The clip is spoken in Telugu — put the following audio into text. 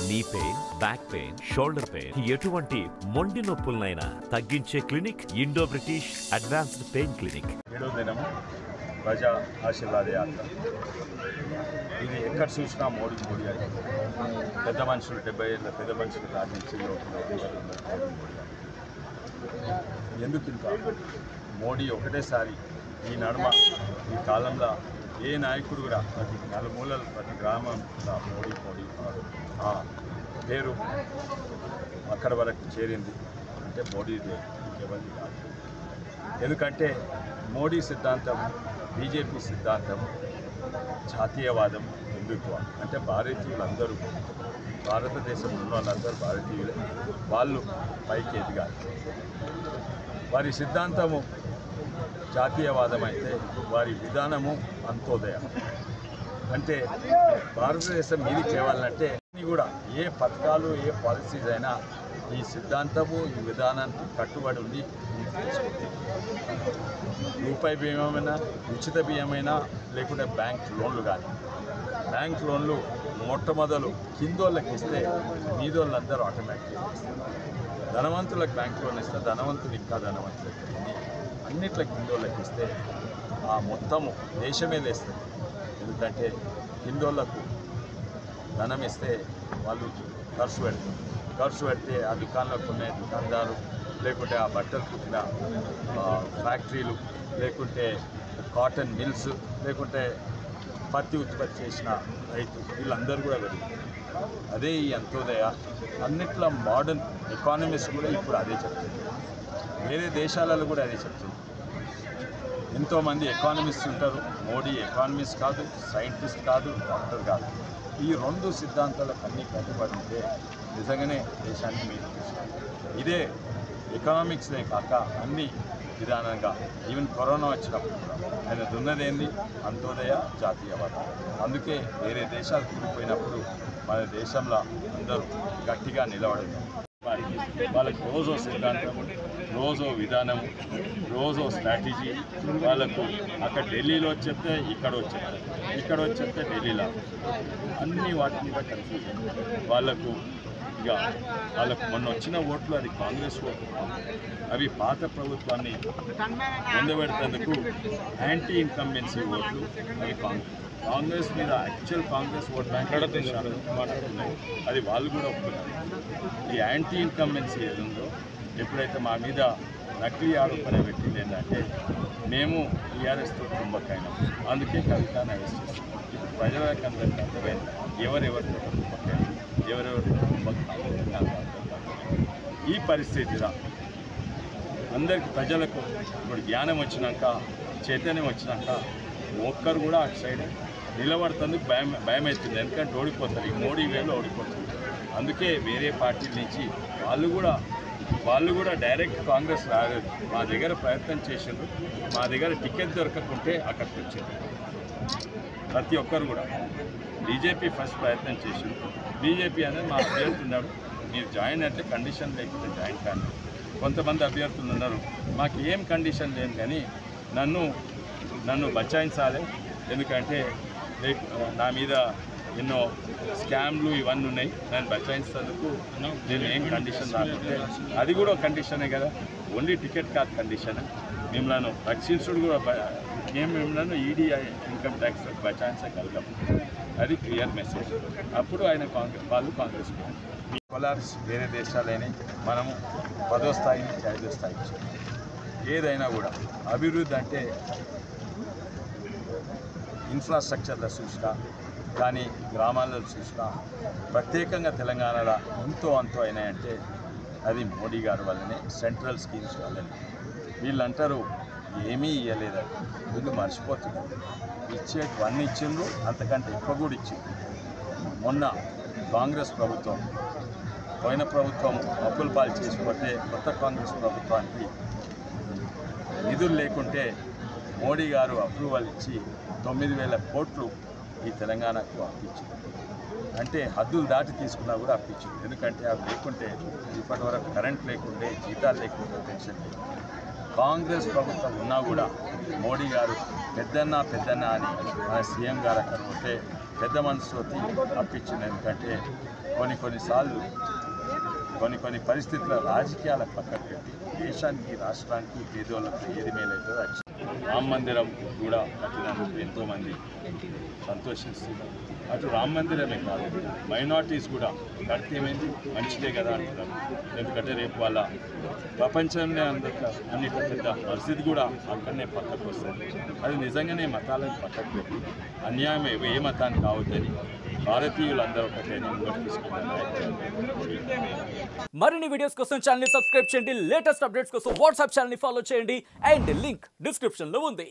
Knee pain, back pain, shoulder pain, ఎటువంటి మొండి నొప్పులనైనా తగ్గించే clinic Indo British advanced pain clinic. 7వ దినం ప్రజా ఆశీర్వాద యాత్ర. ఇది ఎక్కడ చూసినా మోడీ అని పెద్ద మనుషులు 70 ఏళ్ళ పెద్ద మనుషులు కానించి ఎందుకు ఇంకా మోడీ ఒకటేసారి ఈ నడుమ ఈ కాలంలో ఏ నాయకుడు కూడా ప్రతి నలుమూలలు ప్రతి గ్రామంలో మోడీ ఆ పేరు అక్కడ వరకు చేరింది అంటే మోడీ ఇంకెవరిది కాదు. ఎందుకంటే మోడీ సిద్ధాంతం, బీజేపీ సిద్ధాంతం జాతీయవాదం, హిందుత్వం. అంటే భారతీయులందరూ, భారతదేశంలో ఉన్న వాళ్ళందరూ భారతీయులే, వాళ్ళు పైకి ఎదిగారు. వారి సిద్ధాంతము జాతీయవాదం అయితే వారి విధానము అంత్యోదయం. అంటే భారతదేశం మీది తేవాలంటే కూడా ఏ పథకాలు ఏ పాలసీస్ అయినా ఈ సిద్ధాంతము ఈ విధానానికి కట్టుబడి ఉండి రూపాయి బియ్యమైనా, ఉచిత బియ్యమైనా, లేకుంటే బ్యాంక్ లోన్లు కానీ, బ్యాంక్ లోన్లు మొట్టమొదలు కిందోళ్ళకి ఇస్తే మీదోళ్ళందరూ ఆటోమేటిక్గా ఇస్తారు. ధనవంతులకు బ్యాంక్ లోన్ ఇస్తే ధనవంతులు ఇంకా ధనవంతులకి అన్నిట్ల కిందోళ్ళకి ఇస్తే ఆ మొత్తము దేశమే లేస్తుంది. ఎందుకంటే కిందోళ్ళకు ధనం ఇస్తే వాళ్ళు ఖర్చు పెడితే ఆ దుకాణంలో కొనే దుకాణదారు, లేకుంటే ఆ బట్టలు కుట్టిన ఫ్యాక్టరీలు, లేకుంటే కాటన్ మిల్స్, లేకుంటే పత్తి ఉత్పత్తి చేసిన రైతు, వీళ్ళందరూ కూడా పెరుగుతారు. అదే ఈ అంత్యోదయ. అన్నిట్లో మోడర్న్ ఎకానమిస్ట్ కూడా ఇప్పుడు అదే చెప్తుంది, వేరే దేశాలలో కూడా అదే చెప్తుంది. ఎంతోమంది ఎకానమిస్ట్ ఉంటారు. మోడీ ఎకానమిస్ట్ కాదు, సైంటిస్ట్ కాదు, డాక్టర్ కాదు. ఈ రెండు సిద్ధాంతాలకు అన్నీ కట్టుబడి ఉంటే నిజంగానే దేశాన్ని మీరు చూస్తారు. ఇదే ఎకనామిక్స్నే కాక అన్ని విధానంగా ఈవెన్ కరోనా వచ్చినప్పుడు ఆయన దున్నదేంది అంత్యోదయ, జాతీయవాదం. అందుకే వేరే దేశాలు కూలిపోయినప్పుడు మన దేశంలో అందరూ గట్టిగా నిలబడతారు. వాళ్ళకి రోజో సిద్ధాంతం, రోజో విధానం, రోజో స్ట్రాటజీ. వాళ్ళకు అక్కడ ఢిల్లీలో చెప్తే ఇక్కడ వచ్చేస్తారు, ఇక్కడ వచ్చేస్తే ఢిల్లీలో, అన్ని వాటి మీద కన్ఫ్యూజన్. వాళ్ళకు మొన్న వచ్చిన ఓట్లు అది కాంగ్రెస్ ఓట్లు, అవి పాత ప్రభుత్వాన్ని పొందబెడేందుకు యాంటీ ఇన్కంబెన్సీ ఓట్లు. అవి కాంగ్రెస్ మీద యాక్చువల్ కాంగ్రెస్ ఓట్ బ్యాంక్ మాట్లాడుతున్నాయి, అది వాళ్ళు కూడా ఒప్పుకున్నారు. ఈ యాంటీ ఇన్కంబెన్సీ ఏదో ఎప్పుడైతే మా మీద నకిలీ ఆరోపణ పెట్టింది ఏంటంటే మేము టీఆర్ఎస్తో కుంభకైనాం, అందుకే కవితను అరెస్ట్ చేస్తాం. ఇప్పుడు ప్రజలకు అందరికీ అర్థమైంది ఎవరెవరితో కుంభకైనా, ఎవరెవరితో కుంభకైనా. ఈ పరిస్థితిలో అందరికీ ప్రజలకు ఇప్పుడు జ్ఞానం వచ్చినాక, చైతన్యం వచ్చినాక ఒక్కరు కూడా అటు సైడ్ నిలబడుతుంది భయం అవుతుంది. ఎందుకంటే ఓడిపోతారు, ఈ మోడీ వేలో ఓడిపోతుంది. అందుకే వేరే పార్టీల నుంచి వాళ్ళు కూడా డైరెక్ట్ కాంగ్రెస్ రాలేదు. మా దగ్గర ప్రయత్నం చేసిండ్రు, మా దగ్గర టికెట్ దొరకకుంటే అక్కడికి వచ్చింది. ప్రతి ఒక్కరు కూడా బీజేపీ ఫస్ట్ ప్రయత్నం చేసిండ్రు. బీజేపీ అనేది మా అభ్యర్థి ఉన్నాడు, మీరు జాయిన్ అయితే కండిషన్ లేకపోతే జాయిన్ కానీ. కొంతమంది అభ్యర్థులు ఉన్నారు, మాకు ఏం కండిషన్ లేదు కానీ నన్ను బచాయించాలి, ఎందుకంటే నా మీద ఎన్నో స్కామ్లు ఇవన్నీ ఉన్నాయి, నన్ను బచాయించేందుకు నేను ఏం కండిషన్ రాకుంటే అది కూడా కండిషనే కదా. ఓన్లీ టికెట్ కాదు కండిషన్. మిమ్మల్ని రక్షించుడు కూడా మిమ్మల్ని ఈడీ ఇన్కమ్ ట్యాక్స్ బచాయించగలగం, అది క్లియర్ మెసేజ్. అప్పుడు వాళ్ళు కాంగ్రెస్ కొలాబ్స్ వేరే దేశాలైనా మనము 10వ స్థాయి నుంచి 5వ స్థాయికి ఏదైనా కూడా అభివృద్ధి అంటే ఇన్ఫ్రాస్ట్రక్చర్లో చూసినా కానీ గ్రామాల్లో చూసినా ప్రత్యేకంగా తెలంగాణలో అంతో అయినాయంటే అది మోడీ గారి వల్లనే, సెంట్రల్ స్కీమ్స్ వల్లనే. వీళ్ళు అంటారు ఏమీ ఇవ్వలేదని, వీళ్ళు మర్చిపోతున్నారు. ఇచ్చేటివన్నీ ఇచ్చిండ్రు, అంతకంటే ఎక్కువ కూడా ఇచ్చిండ్రు. మొన్న కాంగ్రెస్ ప్రభుత్వం, పోయిన ప్రభుత్వం అప్పుల పాలు చేసిపోతే కొత్త కాంగ్రెస్ ప్రభుత్వానికి నిధులు లేకుంటే మోడీ గారు అప్రూవల్ ఇచ్చి 9,000 కోట్లు ఈ తెలంగాణకు అప్పించింది. అంటే హద్దులు దాటి తీసుకున్నా కూడా అప్పించింది. ఎందుకంటే అవి లేకుంటే ఇప్పటి వరకు కరెంట్ లేకుంటే, జీతాలు లేకుంటే, పెన్షన్ లేదు. కాంగ్రెస్ ప్రభుత్వం ఉన్నా కూడా మోడీ గారు పెద్దన్న అని మన సీఎం గారు అక్కడ ఉంటే పెద్ద మనసుతోటి అప్పించింది. ఎందుకంటే కొన్నిసార్లు కొన్ని పరిస్థితుల రాజకీయాలకు పక్కన పెట్టి దేశానికి రాష్ట్రానికి పేదోళ్ళకు ఏది మేలవుతుందో అది రామ మందిరం కూడా కట్టినందుకు ఎంతోమంది సంతోషిస్తున్నారు. అటు రామ మందిరమే కాదు, మైనార్టీస్ కూడా కడితే ఏమైంది మంచిదే కదా అంటున్నారు. ఎందుకంటే రేపు వాళ్ళ ప్రపంచంలో అన్నిటి పెద్ద పరిస్థితి కూడా అక్కడనే పక్కకు వస్తుంది. అది నిజంగానే మతాలను పక్కకు పెట్టి అన్యాయం ఏ మతానికి కావద్దని భారతీయులందరూ ఒకటే తీసుకుంటారు. మరిన్ని వీడియోస్ కోసం ఛానల్ ని సబ్స్క్రైబ్ చేయండి. లేటెస్ట్ అప్డేట్స్ కోసం వాట్సాప్ ఛానల్ ని ఫాలో చేయండి. అండ్ లింక్ డిస్క్రిప్షన్ లో ఉంది.